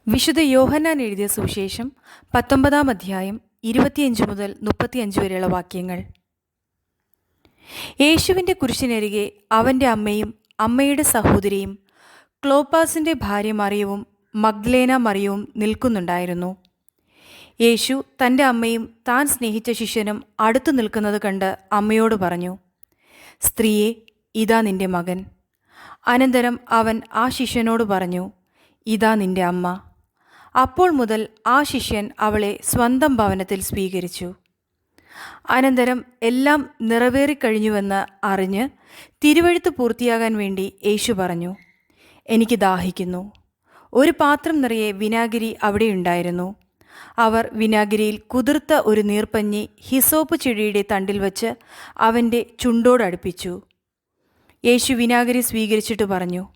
വിശുദ്ധ യോഹന്നാൻ എഴുതിയ സുവിശേഷം 19 അധ്യായം 25 മുതൽ 35 വരെയുള്ള വാക്യങ്ങൾ. യേശുവിൻ്റെ കുരിശിനരികെ അവൻ്റെ അമ്മയും അമ്മയുടെ സഹോദരിയും ക്ലോപ്പാസിൻ്റെ ഭാര്യ മറിയവും മഗ്ദലേന മറിയവും നിൽക്കുന്നുണ്ടായിരുന്നു. യേശു തൻ്റെ അമ്മയും താൻ സ്നേഹിച്ച ശിഷ്യനും അടുത്തു നിൽക്കുന്നത് കണ്ട് അമ്മയോട് പറഞ്ഞു, സ്ത്രീയെ, ഇതാ നിന്റെ മകൻ. അനന്തരം അവൻ ആ ശിഷ്യനോട് പറഞ്ഞു, ഇതാ നിന്റെ അമ്മ. അപ്പോൾ മുതൽ ആ ശിഷ്യൻ അവളെ സ്വന്തം ഭവനത്തിൽ സ്വീകരിച്ചു. അനന്തരം എല്ലാം നിറവേറിക്കഴിഞ്ഞുവെന്ന് അറിഞ്ഞ് തിരുവെഴുത്ത് പൂർത്തിയാകാൻ വേണ്ടി യേശു പറഞ്ഞു, എനിക്ക് ദാഹിക്കുന്നു. ഒരു പാത്രം നിറയെ വിനാഗിരി അവിടെയുണ്ടായിരുന്നു. അവർ വിനാഗിരിയിൽ കുതിർത്ത ഒരു നീർപ്പഞ്ഞി ഹിസോപ്പ് ചെടിയുടെ തണ്ടിൽ വച്ച് അവൻ്റെ ചുണ്ടോടടുപ്പിച്ചു. യേശു വിനാഗിരി സ്വീകരിച്ചിട്ട് പറഞ്ഞു,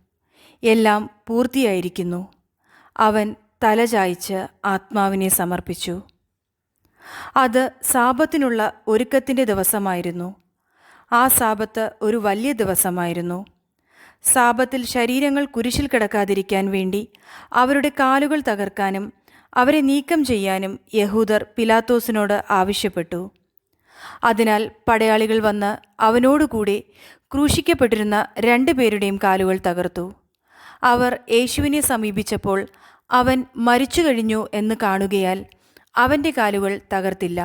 എല്ലാം പൂർത്തിയായിരിക്കുന്നു. അവൻ തല ചായ്ച്ച് ആത്മാവിനെ സമർപ്പിച്ചു. അത് സാബത്തിനുള്ള ഒരുക്കത്തിൻ്റെ ദിവസമായിരുന്നു. ആ സാബത്ത് ഒരു വലിയ ദിവസമായിരുന്നു. സാബത്തിൽ ശരീരങ്ങൾ കുരിശിൽ കിടക്കാതിരിക്കാൻ വേണ്ടി അവരുടെ കാലുകൾ തകർക്കാനും അവരെ നീക്കം ചെയ്യാനും യഹൂദർ പിലാത്തോസിനോട് ആവശ്യപ്പെട്ടു. അതിനാൽ പടയാളികൾ വന്ന് അവനോടുകൂടെ ക്രൂശിക്കപ്പെട്ടിരുന്ന 2 പേരുടെയും കാലുകൾ തകർത്തു. അവർ യേശുവിനെ സമീപിച്ചപ്പോൾ അവൻ മരിച്ചു കഴിഞ്ഞു എന്ന് കാണുകയാൽ അവൻ്റെ കാലുകൾ തകർത്തില്ല.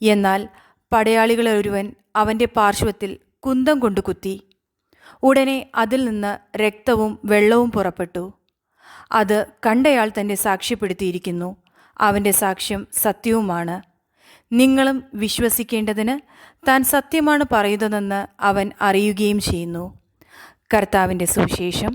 എന്നാൽ പടയാളികളൊരുവൻ അവൻ്റെ പാർശ്വത്തിൽ കുന്തം കൊണ്ട് കുത്തി. ഉടനെ അതിൽ നിന്ന് രക്തവും വെള്ളവും പുറപ്പെട്ടു. അത് കണ്ടയാൾ തന്നെ സാക്ഷ്യപ്പെടുത്തിയിരിക്കുന്നു. അവൻ്റെ സാക്ഷ്യം സത്യവുമാണ്. നിങ്ങളും വിശ്വസിക്കേണ്ടതിന് താൻ സത്യമാണ് പറയുന്നതെന്ന് അവൻ അറിയുകയും ചെയ്യുന്നു. കർത്താവിൻ്റെ സുവിശേഷം.